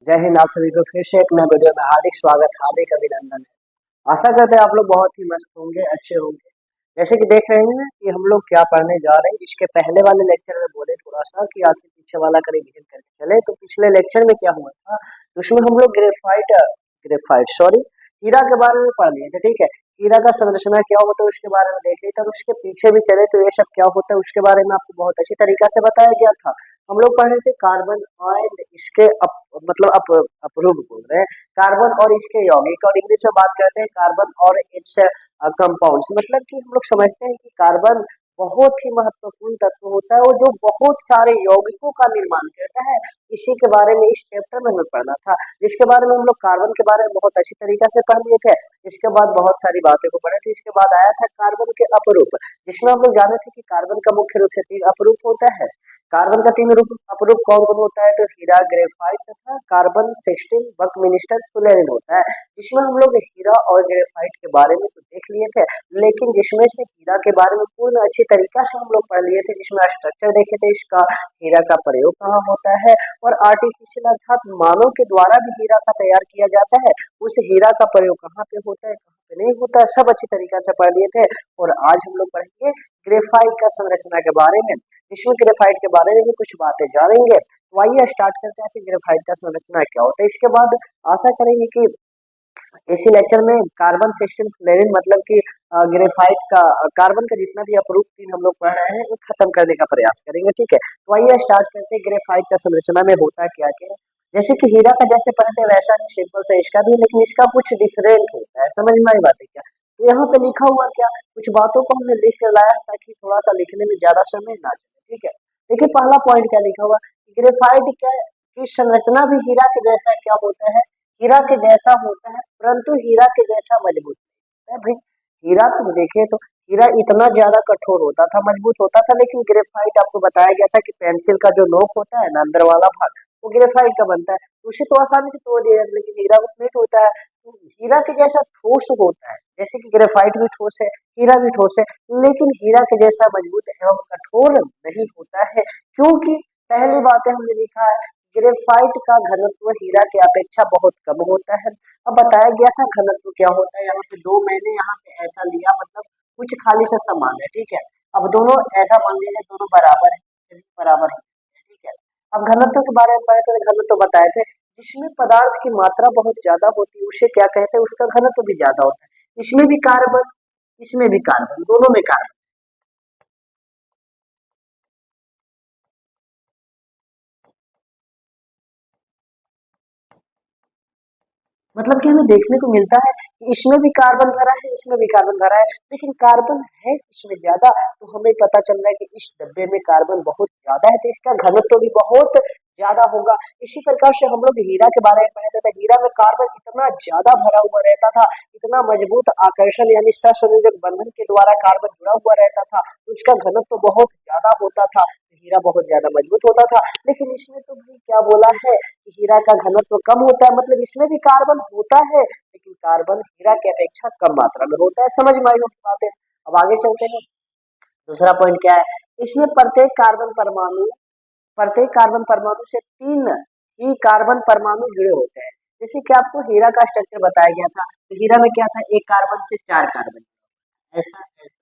जय हिंद। आप सभी को फिर से एक नए वीडियो में हार्दिक स्वागत, हार्दिक अभिनंदन है। आशा करते हैं आप लोग बहुत ही मस्त होंगे, अच्छे होंगे। जैसे कि देख रहे हैं कि हम लोग क्या पढ़ने जा रहे हैं। इसके पहले वाले लेक्चर में बोले थोड़ा सा कि आगे पीछे वाला का रिवीजन करके चले, तो पिछले लेक्चर में क्या हुआ था, उसमें हम लोग ग्रेफाइट ग्रेफाइट सॉरी हीरा के बारे में पढ़ लिए थे। ठीक है, हीरा का संरचना क्या होता है उसके बारे में देख लिए थे। उसके पीछे भी चले तो ये सब क्या होता है उसके बारे में आपको बहुत अच्छी तरीका से बताया गया था। हम लोग पढ़ रहे थे कार्बन और इसके अपरूप बोल रहे हैं, कार्बन और इसके यौगिक, और इंग्लिश में बात करते हैं कार्बन और इट्स कंपाउंड्स। मतलब कि हम लोग समझते हैं कि कार्बन बहुत ही महत्वपूर्ण तत्व होता है और जो बहुत सारे यौगिकों का निर्माण करता है। इसी के बारे में इस चैप्टर में हमें पढ़ना था, जिसके बारे में हम लोग कार्बन के बारे में बहुत अच्छी तरीका से पढ़ लिए थे। इसके बाद बहुत सारी बातें को पढ़े थे। इसके बाद आया था कार्बन के अपरूप, जिसमें हम लोग जाने थे कि कार्बन का मुख्य रूप से 3 अपरूप होता है। कार्बन का 3 रूप अपरूप कौन कौन होता है, तो हीरा, ग्रेफाइट तथा कार्बन 16 बकमिनिस्टर फुलेरिन होता है। जिसमें हम लोग हीरा और ग्रेफाइट के बारे में तो देख लिए थे, लेकिन जिसमें से हीरा के बारे में पूर्ण अच्छी तरीका से हम लोग पढ़ लिए थे, जिसमें स्ट्रक्चर देखे थे इसका, हीरा का प्रयोग कहाँ होता है, और आर्टिफिशियल अर्थात मानव के द्वारा भी हीरा का तैयार किया जाता है, उस हीरा का प्रयोग कहाँ पे होता है, कहाँ पे नहीं होता है, सब अच्छी तरीका से पढ़ लिए थे। और आज हम लोग पढ़ेंगे ग्रेफाइट का संरचना के बारे में, जिसमें ग्रेफाइट के बारे में भी कुछ बातें जानेंगे। तो आइए स्टार्ट करते हैं कि ग्रेफाइट का संरचना क्या होता है। इसके बाद आशा करेंगे कि इसी लेक्चर में कार्बन 16 फ्लोरीन मतलब कि ग्रेफाइट का कार्बन का जितना भी अपरूप 3 हम लोग पढ़ रहे हैं वो खत्म करने का प्रयास करेंगे। ठीक है, तो आइए स्टार्ट करते हैं ग्रेफाइट का संरचना में होता क्या क्या है। जैसे कि हीरा का जैसे पढ़ते हैं वैसा ही सिंपल सा इसका भी, लेकिन इसका कुछ डिफरेंट होता है। समझ में आई बात है क्या? तो यहाँ पे लिखा हुआ क्या, कुछ बातों को हमने लिख कर लाया ताकि थोड़ा सा लिखने में ज्यादा समय ना चले। ठीक है, देखिए पहला पॉइंट क्या लिखा हुआ, ग्रेफाइट क्या की संरचना भी हीरा के जैसा क्या होता है, हीरा के जैसा होता है, परंतु हीरा के जैसा मजबूत नहीं है। भाई हीरा तुम देखे तो हीरा इतना ज्यादा कठोर होता था, मजबूत होता था, लेकिन ग्रेफाइट आपको बताया गया था कि पेंसिल का जो नोक होता है ना, अंदर वाला भाग, वो ग्रेफाइट का बनता है, उसे तो आसानी से तोड़ दिया जाता है, लेकिन हीरा वो प्लेट होता है, तो हीरा के जैसा ठोस होता है। जैसे कि ग्रेफाइट भी ठोस है, हीरा भी ठोस है, लेकिन हीरा के जैसा मजबूत एवं कठोर नहीं होता है, क्योंकि पहली बात है हमने लिखा है ग्रेफाइट का घनत्व हीरा के अपेक्षा बहुत कम होता है। अब बताया गया था घनत्व क्या होता है, यहाँ पे दो मैंने यहाँ पे ऐसा लिया, मतलब कुछ खाली सा समान है। ठीक है, अब दोनों ऐसा मान लीजिए दोनों बराबर है, बराबर है। ठीक है, अब घनत्व के बारे में पढ़े थे, घनत्व बताए थे जिसमें पदार्थ की मात्रा बहुत ज्यादा होती है उसे क्या कहते हैं, उसका घनत्व भी ज्यादा होता है। इसमें भी कार्बन, इसमें भी कार्बन, दोनों में कार्बन, मतलब कि हमें देखने को मिलता है कि इसमें भी कार्बन भरा है, इसमें भी कार्बन भरा है, लेकिन कार्बन है इसमें ज्यादा, तो हमें पता चल रहा है कि इस डब्बे में कार्बन बहुत ज्यादा है, तो इसका घनत्व भी बहुत ज्यादा होगा। इसी प्रकार से हम लोग हीरा के बारे में पढ़ते थे, हीरा में कार्बन इतना ज्यादा भरा हुआ रहता था, इतना मजबूत आकर्षण यानी सहसंयोजक बंधन के द्वारा कार्बन जुड़ा हुआ रहता था, तो उसका घनत्व बहुत ज्यादा होता था, हीरा बहुत ज्यादा मजबूत होता था। लेकिन इसमें तो भाई क्या बोला है, हीरा का घनत्व कम होता है, मतलब इसमें भी कार्बन होता है, लेकिन कार्बन हीरा की अपेक्षा कम मात्रा में होता है। समझ में आई होगी बातें। अब आगे चलते हैं। दूसरा पॉइंट क्या है, इसमें प्रत्येक कार्बन परमाणु से 3 ही कार्बन परमाणु जुड़े होते हैं। जैसे कि आपको हीरा का स्ट्रक्चर बताया गया था, तो हीरा में क्या था, एक कार्बन से 4 कार्बन, ऐसा ऐसा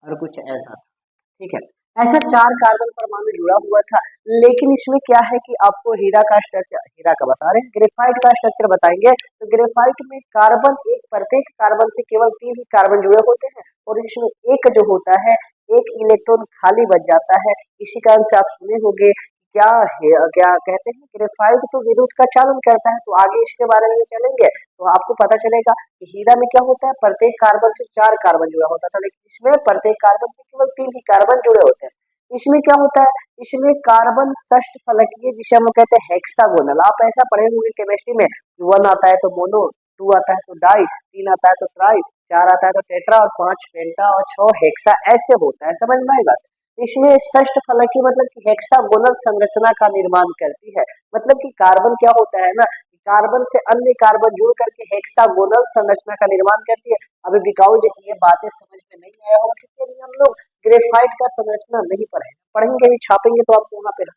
और कुछ ऐसा। ठीक है, ऐसा 4 कार्बन परमाणु जुड़ा हुआ था। लेकिन इसमें क्या है कि आपको हीरा का स्ट्रक्चर, हीरा का बता रहे हैं, ग्रेफाइट का स्ट्रक्चर बताएंगे, तो ग्रेफाइट में कार्बन एक, प्रत्येक कार्बन से केवल 3 ही कार्बन जुड़े होते हैं, और इसमें एक जो होता है, एक इलेक्ट्रॉन खाली बच जाता है। इसी कारण से आप सुने होंगे क्या है, क्या कहते हैं, ग्रेफाइट तो विद्युत का चालन करता है। तो आगे इसके बारे में चलेंगे तो आपको पता चलेगा कि हीरा में क्या होता है, प्रत्येक कार्बन से 4 कार्बन जुड़ा होता था, लेकिन इसमें प्रत्येक कार्बन से केवल 3 ही कार्बन जुड़े होते हैं। इसमें क्या होता है, इसमें कार्बन षष्ठ फलकीय जिसे हम कहते हैं हेक्सागोनल, आप ऐसा पढ़े होंगे केमिस्ट्री में, 1 आता है तो मोनो, 2 आता है तो डाई, 3 आता है तो ट्राई, 4 आता है तो टेट्रा, और 5 पेंटा, और 6 हेक्सा, ऐसे होता है। समझ में आएगा। इसमें षष्ठ फलकी मतलब कि हेक्सागोनल संरचना का निर्माण करती है। मतलब कि कार्बन क्या होता है ना, कार्बन से अन्य कार्बन जुड़ करके हेक्सागोनल संरचना का निर्माण करती है। अभी बिकाऊ जी ये बातें समझ में नहीं आया होगा, क्योंकि अभी हम लोग ग्रेफाइट का संरचना नहीं पढ़ेंगे, पढ़ेंगे भी छापेंगे तो आपको वहां पे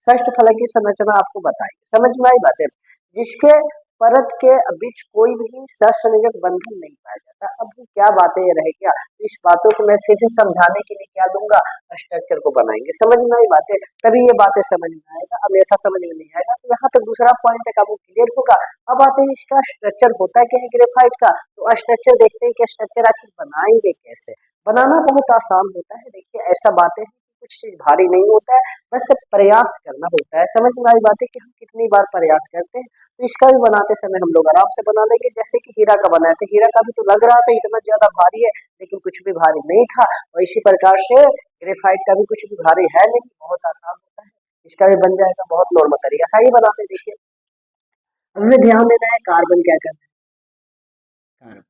षष्ठ फलक की संरचना आपको बताएंगे। समझ में आई बातें? जिसके परत के बीच कोई भी सहसंयोजक बंधन नहीं पाया जाता। अब क्या बातें रह गया, इस बातों को मैं फिर से समझाने के लिए क्या दूंगा, स्ट्रक्चर को बनाएंगे। समझ में आई बातें? तभी ये बातें समझ में आएगा, अन्यथा समझ में नहीं आएगा। तो यहाँ तक दूसरा पॉइंट है वो क्लियर होगा। अब आते हैं इसका स्ट्रक्चर होता क्या है ग्रेफाइट का। तो स्ट्रक्चर देखते हैं कि स्ट्रक्चर आखिर बनाएंगे कैसे। बनाना बहुत आसान होता है। देखिए ऐसा बातें हैं, कुछ चीज भारी नहीं होता है, बस प्रयास करना होता है। समझ में आई बातें कि हम कितनी बार प्रयास करते हैं। तो इसका भी बनाते समय हम लोग आराम से बना लेंगे। जैसे कि हीरा का बनाया था, हीरा का भी तो लग रहा था इतना ज्यादा भारी है, लेकिन कुछ भी भारी नहीं था। और इसी प्रकार से ग्रेफाइट का भी कुछ भी भारी है नहीं, बहुत आसान होता है। इसका भी बन जाएगा बहुत नॉर्मल तरीका। सही बनाते हैं। देखिए हमें ध्यान देना है कार्बन क्या करता है। कार्बन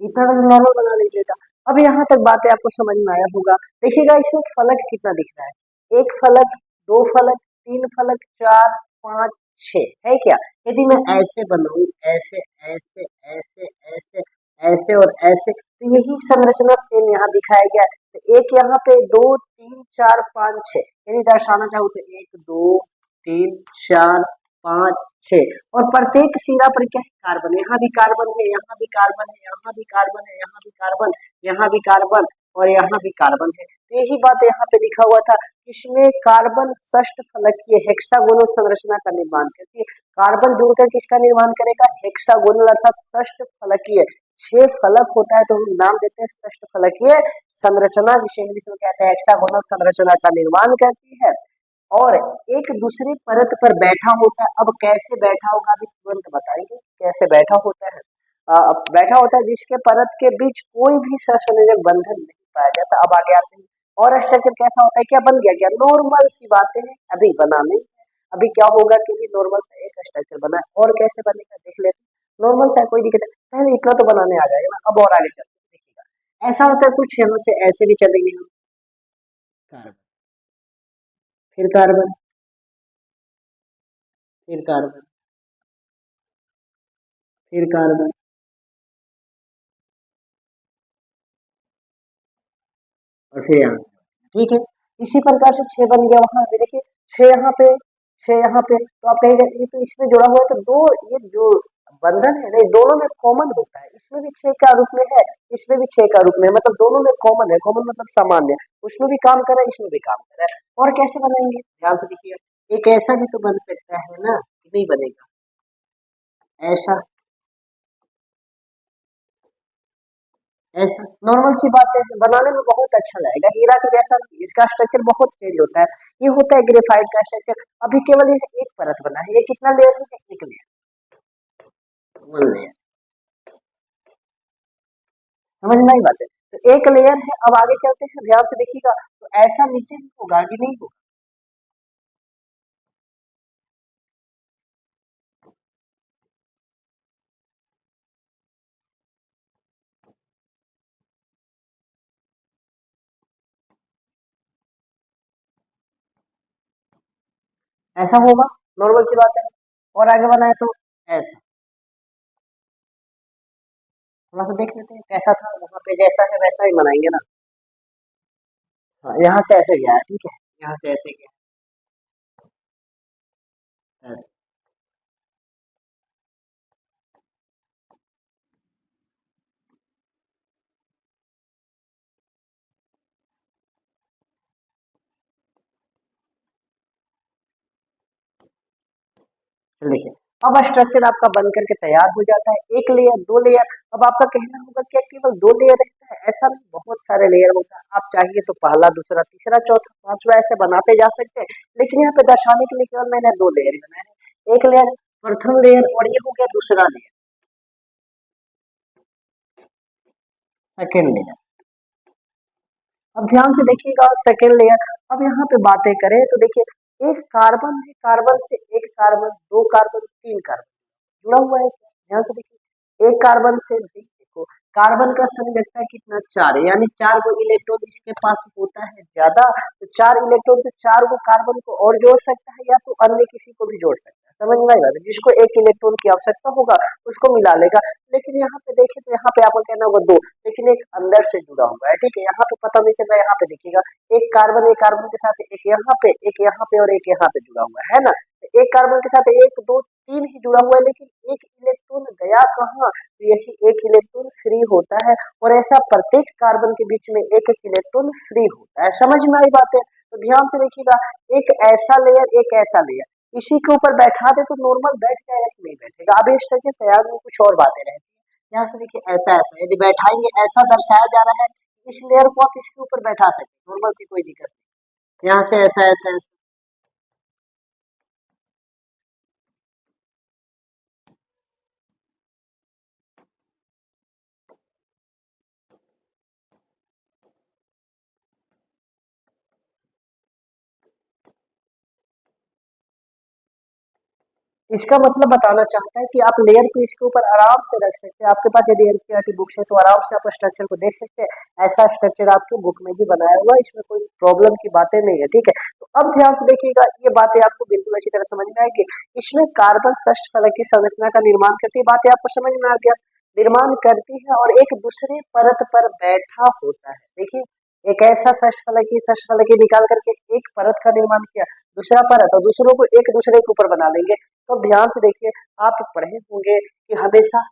इतना नॉर्मल बना लीजिएगा। अब यहाँ तक बातें आपको समझ में आया होगा। देखिएगा इसमें फलक कितना दिख रहा है, एक फलक, दो फलक, तीन फलक, चार, पांच, छह है क्या। यदि मैं ऐसे बनाऊं, ऐसे ऐसे ऐसे ऐसे ऐसे और ऐसे, तो यही संरचना सेम यहाँ दिखाया गया है। तो एक यहाँ पे, दो, तीन, चार, पांच, छह, यदि दर्शाना चाहूँ तो एक, दो, तीन, चार, पांच, छह। और प्रत्येक शिरा पर क्या है, कार्बन। यहाँ भी कार्बन है, यहाँ भी कार्बन है, यहाँ भी कार्बन है, यहाँ भी कार्बन, यहाँ भी कार्बन और यहाँ भी कार्बन है। तो यही बात यहाँ पे लिखा हुआ था। इसमें कार्बन षष्ठ फलकीय हेक्सागोनल संरचना का निर्माण करती है। कार्बन जुड़कर किसका निर्माण करेगा, हेक्सागोनल अर्थात षष्ठ फलकीय। छह फलक होता है तो हम नाम देते हैं षष्ठ फलकीय संरचना, जिसे इंग्लिश में कहते हैं हेक्सागोनल संरचना का निर्माण करती है। और एक दूसरे परत पर बैठा होता है। अब कैसे बैठा होगा अभी तुरंत बताएंगे कैसे बैठा होता है। बैठा होता है जिसके परत के बीच कोई भी सहसंयोजक बंधन नहीं पाया जाता। अब आगे आते हैं। और स्ट्रक्चर कैसा होता है, क्या बन गया, क्या नॉर्मल सी बातें हैं, अभी बना नहीं है। अभी क्या होगा कि भी नॉर्मल सा एक स्ट्रक्चर बना है, और कैसे बनेगा देख लेते हैं। नॉर्मल सा कोई दिक्कत नहीं, पहले इतना तो बनाने आ जाएगा ना। अब और आगे चलते हैं, देखिएगा ऐसा होता है कुछ यहाँ से ऐसे भी चलेंगे हम। कार्बन, फिर कार्बन, फिर कार्बन, फिर कार्बन और फिर यहाँ। ठीक है, इसी प्रकार से छह बन गया वहां पे। देखिए छह यहाँ पे, छह यहाँ पे, तो आप कहेंगे ये तो इसमें जुड़ा हुआ है, तो दो ये जो बंधन है ना, ये दोनों में कॉमन होता है। इसमें भी छह का रूप में है, इसमें भी छह का रूप में है, मतलब दोनों में कॉमन है। कॉमन मतलब सामान्य, उसमें भी काम कर रहा है, इसमें भी काम कर रहा है। और कैसे बनाएंगे, ध्यान से देखिए। एक ऐसा भी तो बन सकता है ना, कि नहीं बनेगा ऐसा, ऐसा नॉर्मल सी बात है, बनाने में बहुत अच्छा लगेगा। हीरा के जैसा नहीं, इसका स्ट्रक्चर बहुत चेंज होता है। ये होता है ग्रेफाइट का स्ट्रक्चर। अभी केवल ये एक परत बना है, ये कितना लेयर है, एक लेयर, वन लेयर। समझ में आई बात है। तो एक लेयर है। अब आगे चलते हैं, ध्यान से देखिएगा। तो ऐसा नीचे भी होगा कि नहीं होगा, ऐसा होगा, नॉर्मल सी बात है। और आगे बनाए तो ऐसा, थोड़ा सा देख लेते हैं कैसा था वहां पे, जैसा है वैसा ही बनाएंगे ना। हाँ, यहाँ से ऐसे गया है, ठीक है, यहाँ से ऐसे गया है, ऐसे। चलिए देखिए, अब स्ट्रक्चर आपका बन करके तैयार हो जाता है। एक लेयर, दो लेयर। अब आपका कहना होगा क्या केवल दो लेयर रहता है, ऐसा नहीं, बहुत सारे लेयर होता है। आप चाहिए तो पहला, दूसरा, तीसरा, चौथा, पांचवा ऐसे बनाते जा सकते हैं। लेकिन यहाँ पे दर्शाने के लिए केवल मैंने दो लेयर बनाए हैं। एक लेयर, प्रथम लेयर, और ये हो गया दूसरा लेयर, सेकेंड लेयर। अब ध्यान से देखिएगा सेकेंड लेयर। अब यहाँ पे बातें करें तो देखिए एक कार्बन है, कार्बन से एक कार्बन, दो कार्बन, तीन कार्बन जुड़ा हुआ है। ध्यान से देखिए, एक कार्बन से भी देखो, कार्बन का संयोजकता कितना, चार है, यानी चार गो इलेक्ट्रॉन इसके पास होता है ज्यादा। तो चार इलेक्ट्रॉन तो चार गो कार्बन को और जोड़ सकता है, या तो अन्य किसी को भी जोड़ सकता है। समझ में आएगा, जिसको एक इलेक्ट्रॉन की आवश्यकता होगा उसको मिला लेगा। लेकिन यहाँ पे देखें तो यहाँ पे आपको कहना होगा दो, लेकिन एक अंदर से जुड़ा हुआ है, ठीक है। यहाँ पे पता नहीं चल रहा, यहाँ पे देखिएगा एक कार्बन के साथ एक यहाँ पे, एक यहाँ पे और एक यहाँ पे जुड़ा हुआ है ना। तो एक कार्बन के साथ एक दो तीन ही जुड़ा हुआ है, लेकिन एक इलेक्ट्रॉन गया कहाँ, तो यही एक इलेक्ट्रॉन फ्री होता है। और ऐसा प्रत्येक कार्बन के बीच में एक एक इलेक्ट्रॉन फ्री होता है। समझ में आई बात है? तो ध्यान से देखिएगा, एक ऐसा लेयर, एक ऐसा लेयर, इसी के ऊपर बैठा दे तो नॉर्मल बैठ जाएगा कि नहीं बैठेगा। अब इस तरह तैयार में कुछ और बातें रहती है। यहाँ से देखिए, ऐसा ऐसा यदि बैठाएंगे, ऐसा दर्शाया जा रहा है, इस लेयर को आप इसके ऊपर बैठा सकते हैं, नॉर्मल से कोई दिक्कत नहीं। यहाँ से ऐसा ऐसा ऐसा, इसका मतलब बताना चाहता है कि आप लेयर को इसके ऊपर आराम से रख सकते हैं। आपके पास यदि एनसीईआरटी बुक्स है तो आराम से आप स्ट्रक्चर को देख सकते हैं। ऐसा स्ट्रक्चर आपके बुक में भी बनाया हुआ है, इसमें कोई प्रॉब्लम की बातें नहीं है, ठीक है। तो अब ध्यान से देखिएगा, ये बातें आपको बिल्कुल अच्छी तरह समझ में आएगी। इसमें कार्बन षष्ठ फलक की संरचना का निर्माण करती है, बातें आपको समझ में आ गया, निर्माण करती है और एक दूसरे परत पर बैठा होता है। देखिए, एक ऐसा षष्ठ फलकी निकाल करके एक परत का निर्माण किया, दूसरा परत, और दूसरों को एक दूसरे के ऊपर बना लेंगे। तो ध्यान से देखिए, आप पढ़े होंगे कि हमेशा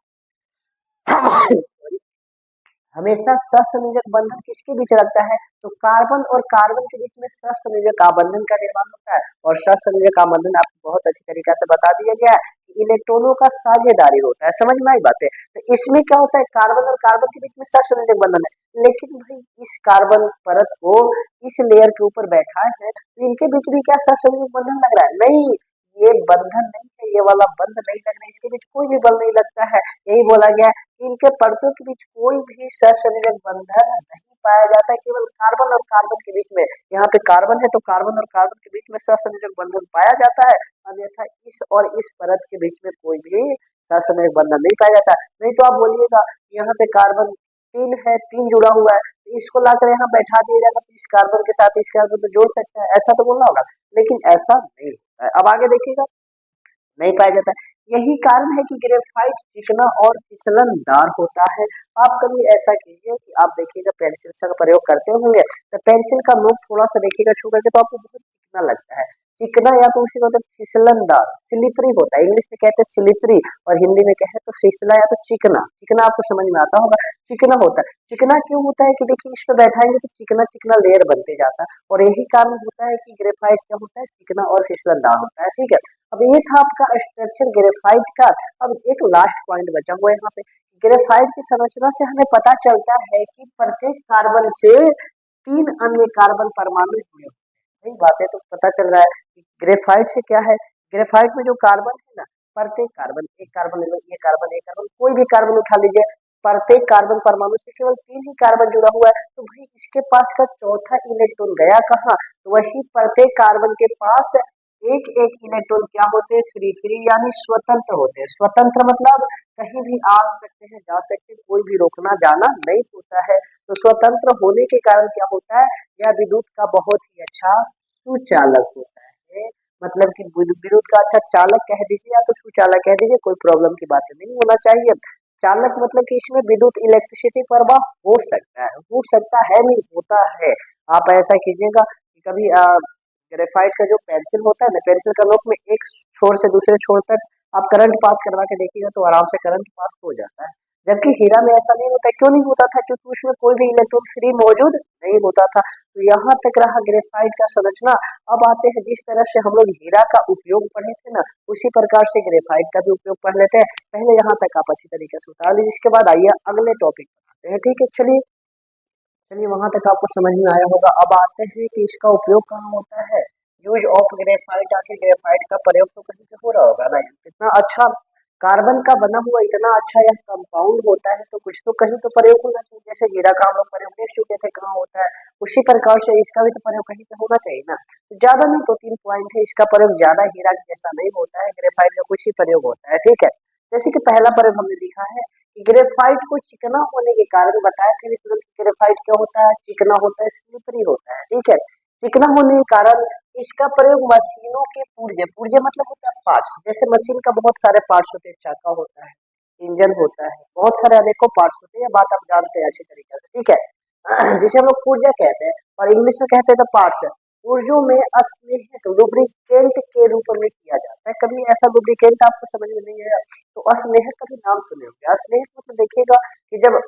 हमेशा सहसंयोजक बंधन किसके बीच रखता है, तो कार्बन और कार्बन के बीच में सहसंयोजक आबंधन का निर्माण होता है। और सहसंयोजक आबंधन आपको बहुत अच्छी तरीके से बता दिया गया है कि इलेक्ट्रॉनों का साझेदारी होता है। समझ में आई बातें? तो इसमें क्या होता है, कार्बन और कार्बन के बीच में सहसंयोजक बंधन है, लेकिन भाई इस कार्बन परत को इस लेयर के ऊपर बैठा है तो इनके बीच भी क्या सहसंयोजक बंधन लग रहा है? नहीं, ये बंधन नहीं है, ये वाला बंध नहीं लग रहा है, इसके बीच कोई भी बल नहीं लगता है। यही बोला गया है, इनके परतों के बीच कोई भी सहसंयोजक बंधन नहीं पाया जाता है, केवल कार्बन और कार्बन के बीच में। यहाँ पे कार्बन है तो कार्बन और कार्बन के बीच में सहसंयोजक बंधन पाया जाता है, अन्यथा इस और इस परत के बीच में कोई भी सहसंयोजक बंधन नहीं पाया जाता। नहीं तो आप बोलिएगा यहाँ पे कार्बन तीन है, तीन जुड़ा हुआ है, तो इसको लाकर यहाँ बैठा दिया जाएगा तो इस कार्बन के साथ इस कार्बन को जोड़ सकता है, ऐसा तो बोलना होगा। लेकिन ऐसा नहीं होता है। अब आगे देखिएगा, नहीं पाया जाता है। यही कारण है कि ग्रेफाइट चिकना और फिसलनदार होता है। आप कभी ऐसा कीजिए कि आप देखिएगा पेंसिल का प्रयोग करते होंगे, तो पेंसिल का नोक थोड़ा सा देखिएगा छू करके, तो आपको बहुत चिकना लगता है। चिकना या तो उसी मतलब फिसलनदार, स्लिपरी होता है, इंग्लिश में कहते हैं स्लिपरी, और हिंदी में कहे तो फिसला या तो चिकना। चिकना आपको समझ में आता होगा, चिकना होता है। चिकना क्यों होता है कि देखिए, इस पे बैठाएंगे तो चिकना चिकना लेयर बनते जाता है, और यही कारण होता है कि ग्रेफाइट क्या होता है, चिकना और फिसलनदार होता है, ठीक है। अब ये था आपका स्ट्रक्चर ग्रेफाइट का। अब एक लास्ट पॉइंट बचा हुआ है यहाँ पे। ग्रेफाइट की संरचना से हमें पता चलता है कि प्रत्येक कार्बन से तीन अन्य कार्बन परमाणु जुड़े हुए हैं। यही बातें तो पता चल रहा है कि ग्रेफाइट से क्या है, ग्रेफाइट में जो कार्बन है ना, प्रत्येक कार्बन, एक कार्बन ले लो, ये कार्बन, एक कार्बन, कोई भी कार्बन उठा लीजिए, प्रत्येक कार्बन परमाणु से केवल तीन ही कार्बन जुड़ा हुआ है। तो भाई इसके पास का चौथा इलेक्ट्रॉन गया कहाँ, तो वही प्रत्येक कार्बन के पास एक एक इलेक्ट्रॉन क्या होते हैं, फ्री फ्री, यानी स्वतंत्र होते हैं। स्वतंत्र मतलब कहीं भी आ सकते हैं, जा सकते हैं, कोई भी रोकना जाना नहीं होता है। तो स्वतंत्र होने के कारण क्या होता है, यह विद्युत का बहुत ही अच्छा सुचालक होता है। मतलब कि विद्युत का अच्छा चालक कह दीजिए या तो सुचालक कह दीजिए, कोई प्रॉब्लम की बात नहीं होना चाहिए। चालक मतलब कि इसमें विद्युत इलेक्ट्रिसिटी प्रवाह हो सकता है नहीं, होता है। आप ऐसा कीजिएगा कि कभी ग्रेफाइट का जो पेंसिल होता है ना, पेंसिल का नोक में एक छोर से दूसरे छोर तक आप करंट पास करवा के देखिएगा तो आराम से करंट पास हो जाता है। जबकि हीरा में ऐसा नहीं होता। क्यों नहीं होता था, क्योंकि उसमें कोई भी इलेक्ट्रॉन फ्री मौजूद नहीं होता था। तो यहाँ तक रहा ग्रेफाइट का संरचना। अब आते हैं, जिस तरह से हम लोग हीरा का उपयोग पढ़े थे ना, उसी प्रकार से ग्रेफाइट का भी उपयोग पढ़ लेते हैं। पहले यहाँ तक आप अच्छी तरीके से उतार लीजिए, इसके बाद आइए अगले टॉपिक पर आते हैं, ठीक है। चलिए चलिए, वहां तक आपको समझ में आया होगा। अब आते हैं कि इसका उपयोग कहाँ होता है। यूज ऑफ ग्रेफाइट, आखिर ग्रेफाइट का प्रयोग तो कहीं पे हो रहा होगा ना। इतना अच्छा कार्बन का बना हुआ इतना अच्छा यह कंपाउंड होता है, तो कुछ तो कहीं तो प्रयोग होना चाहिए। जैसे हीरा का हम लोग प्रयोग देख चुके थे कहाँ होता है, उसी प्रकार से इसका भी तो प्रयोग कहीं पे होना चाहिए ना। तो ज्यादा नहीं, 2-3 पॉइंट है, इसका प्रयोग ज्यादा हीरा जैसा नहीं होता है, ग्रेफाइट का कुछ ही प्रयोग होता है, ठीक है। जैसे कि पहला प्रयोग हमने देखा है कि ग्रेफाइट को चिकना होने के कारण बताया थे तुरंत, ग्रेफाइट क्या होता है, चिकना होता है, स्लिपरी होता है, ठीक है। चिकना होने के कारण इसका प्रयोग मशीनों के पुर्जे, पुर्जे मतलब होता है पार्ट्स, जैसे मशीन का बहुत सारे पार्ट्स होते हैं, चाका होता है, इंजन होता है, बहुत सारे अनेकों पार्ट्स होते हैं, ये बात आप जानते हैं अच्छी तरीके से, ठीक है। जिसे हम लोग पुर्जा कहते हैं और इंग्लिश में कहते हैं तो पार्ट्स। पुर्जों में अस्नेहक लुब्रिकेंट के रूप में किया जाता है। कभी ऐसा लुब्रिकेंट आपको समझ में नहीं आया तो अस्नेहक कभी नाम सुने होंगे। अस्नेहक मतलब देखिएगा कि जब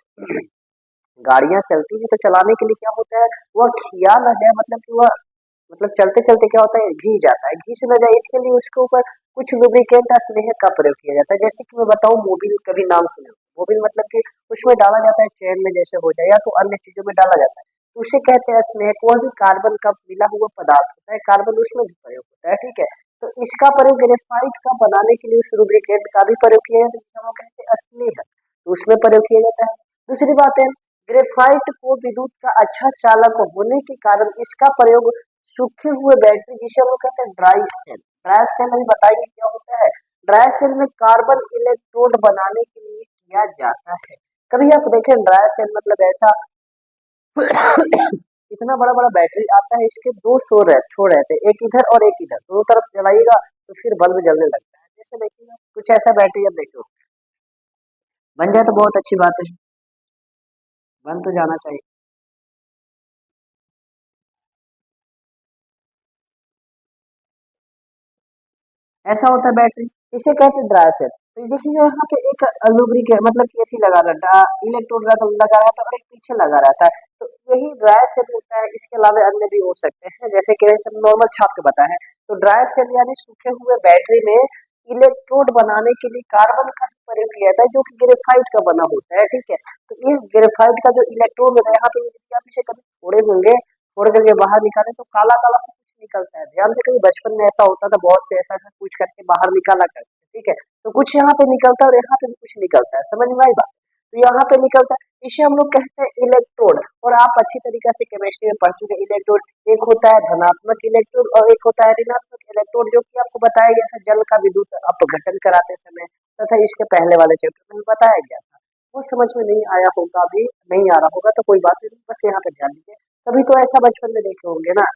गाड़ियां चलती है तो चलाने के लिए क्या होता है, वह खिया ना जाए, मतलब कि वह मतलब चलते चलते क्या होता है, घी जाता है, घी से न जाए इसके लिए उसके ऊपर कुछ लुब्रिकेंट स्नेहक का प्रयोग किया जाता है। जैसे कि मैं बताऊं, मोबिल कभी नाम सुने हो? मोबिल मतलब कि उसमें डाला जाता है चैन में जैसे हो जाए या तो अन्य चीजों में डाला जाता है, तो उसे कहते हैं स्नेहक। वह भी कार्बन का मिला हुआ पदार्थ होता है, कार्बन उसमें भी प्रयोग होता है, ठीक है। तो इसका प्रयोग ग्रेफाइट का बनाने के लिए उस लुब्रिकेंट का भी प्रयोग किया जाता है, जिसे हम कहते हैं स्नेहक, तो उसमें प्रयोग किया जाता है। दूसरी बात है, ग्रेफाइट को विद्युत का अच्छा चालक होने के कारण इसका प्रयोग सूखे हुए बैटरी, जिसे हम लोग कहते हैं ड्राई सेल, ड्राई सेल अभी बताएंगे क्या होता है। ड्राई सेल में कार्बन इलेक्ट्रोड बनाने के लिए किया जाता है। कभी आप देखें ड्राई सेल मतलब ऐसा इतना बड़ा बड़ा बैटरी आता है, इसके दो छोर रहते हैं, एक इधर और एक इधर, दोनों तरफ जलाइएगा तो फिर बल्ब जलने लगता है। जैसे देखिएगा कुछ ऐसा बैटरी अब देखो बन जाए तो बहुत अच्छी बात है, बन तो जाना चाहिए। ऐसा होता है बैटरी, इसे कहते हैं ड्राई सेल। तो ये देखिए यहाँ पे एक लुब्रिकेट मतलब कि एथी लगा रहता है, इलेक्ट्रोड लगा रहता है और एक पीछे लगा रहता है, तो यही ड्राई सेल होता है। इसके अलावा अन्य भी हो सकते हैं, जैसे कि हम नॉर्मल छाप के बताए हैं। तो ड्राई सेल यानी सूखे हुए बैटरी में इलेक्ट्रोड बनाने के लिए कार्बन का प्रयोग किया जाता है, जो कि ग्रेफाइट का बना होता है, ठीक है। तो इस ग्रेफाइट का जो इलेक्ट्रोड होता है, यहाँ पे यदि आप इसे कभी फोड़े होंगे, फोड़ करके बाहर निकाले तो काला काला निकलता है। ध्यान से, कभी बचपन में ऐसा होता था, बहुत से ऐसा ऐसा कुछ करके बाहर निकाला करते थे, ठीक है। तो कुछ यहाँ पे निकलता है और यहाँ पे भी कुछ निकलता है, समझ में आई बात। तो यहाँ पे निकलता है, इसे हम लोग कहते हैं इलेक्ट्रोड। और आप अच्छी तरीके से केमिस्ट्री में पढ़ चुके हैं, इलेक्ट्रोड एक होता है धनात्मक इलेक्ट्रोड और एक होता है ऋणात्मक इलेक्ट्रोड, जो कि आपको बताया गया था जल का विद्युत अपघटन कराते समय तथा इसके पहले वाले चैप्टर में बताया गया था। वो समझ में नहीं आया होगा, अभी नहीं आ रहा होगा तो कोई बात नहीं, बस यहाँ पे ध्यान दीजिए। कभी तो ऐसा बचपन में देखे होंगे ना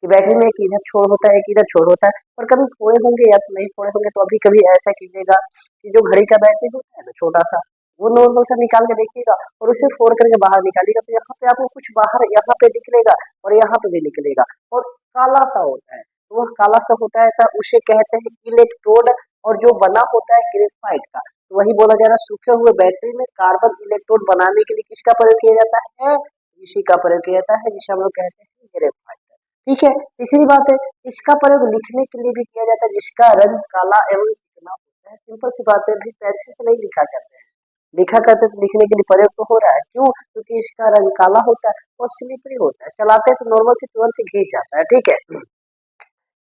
कि बैटरी में एक इधर छोर होता है, एक इधर छोर होता है, और कभी फोड़े होंगे या तो नहीं फोड़े होंगे, तो अभी कभी ऐसा कीजिएगा कि जो घड़ी का बैटरी होता है ना छोटा सा, वो नॉर्मल सा निकाल के देखिएगा और उसे फोड़ करके बाहर निकालिएगा, तो यहाँ पे आपको कुछ बाहर यहाँ पे निकलेगा और यहाँ पे भी निकलेगा और काला सा होता है। तो वह काला सा होता है तो उसे कहते हैं इलेक्ट्रोड। और जो बना होता है ग्रेफाइट का, तो वही बोला जा रहा है सूखे हुए बैटरी में कार्बन इलेक्ट्रोड बनाने के लिए किसका प्रयोग किया जाता है, इसी का प्रयोग किया जाता है, जिसे हम लोग कहते हैं ग्रेफाइट, ठीक है। तीसरी बात है, इसका प्रयोग लिखने के लिए भी किया जाता है, जिसका रंग काला एवं चिकना होता है। सिंपल सी बात है, भी पेंसिल से नहीं लिखा करते हैं, लिखा करते तो लिखने के लिए प्रयोग तो हो रहा है, क्यों, क्योंकि इसका रंग काला होता है और स्लिपरी होता है, चलाते हैं तो नॉर्मल से तुरंत से घिस जाता है, ठीक है।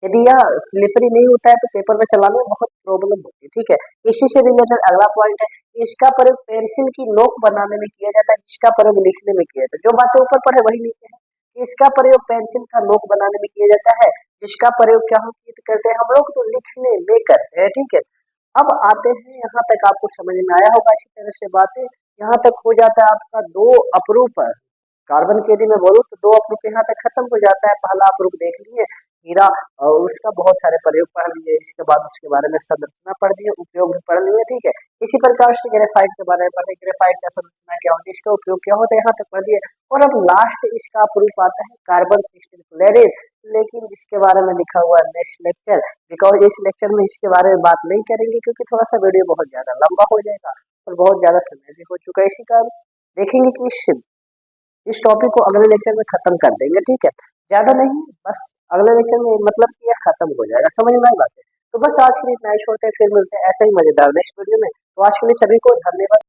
यदि यह स्लिपरी नहीं होता है तो पेपर में चलाने में बहुत प्रॉब्लम होती है, ठीक है। इसी से रिलेटेड अगला पॉइंट है, इसका प्रयोग पेंसिल की नोक बनाने में किया जाता है, जिसका प्रयोग लिखने में किया जाता है। जो बातें ऊपर पढ़े वही नीचे है। इसका प्रयोग पेंसिल का नोक बनाने में किया जाता है, जिसका प्रयोग क्या हम करते हैं, हम लोग तो लिखने में करते हैं, ठीक है। अब आते हैं, यहाँ तक आपको समझ में आया होगा अच्छी तरह से बातें, यहाँ तक हो जाता है आपका दो अप्रूप। कार्बन के यदि मैं बोलूँ तो दो अप्रूप यहाँ तक खत्म हो जाता है। पहला अप्रूप देख लिए हीरा, और उसका बहुत सारे प्रयोग पढ़ लिए, इसके बाद उसके बारे में संरचना पढ़ लिए, उपयोग भी पढ़ लिए, ठीक है। इसी प्रकार से ग्रेफाइट के बारे में पढ़े, ग्रेफाइट का संरचना क्या होती है, इसका उपयोग क्या होता है, यहाँ तक पढ़ लिए। और अब लास्ट इसका अप्रूप आता है कार्बन 16 फ्लोराइड, लेकिन इसके बारे में लिखा हुआ है नेक्स्ट लेक्चर, बिकॉज इस लेक्चर में इसके बारे में बात नहीं करेंगे, क्योंकि थोड़ा सा वीडियो बहुत ज्यादा लंबा हो जाएगा और बहुत ज्यादा समय भी हो चुका है। इसी कारण देखेंगे कि इस टॉपिक को अगले लेक्चर में खत्म कर देंगे, ठीक है। ज्यादा नहीं, बस अगले लेक्चर में मतलब कि ये खत्म हो जाएगा, समझ में आई बात है। तो बस आज के लिए इतना ही छोड़ते हैं, फिर मिलते हैं ऐसे ही मजेदार नेक्स्ट वीडियो में। तो आज के लिए सभी को धन्यवाद।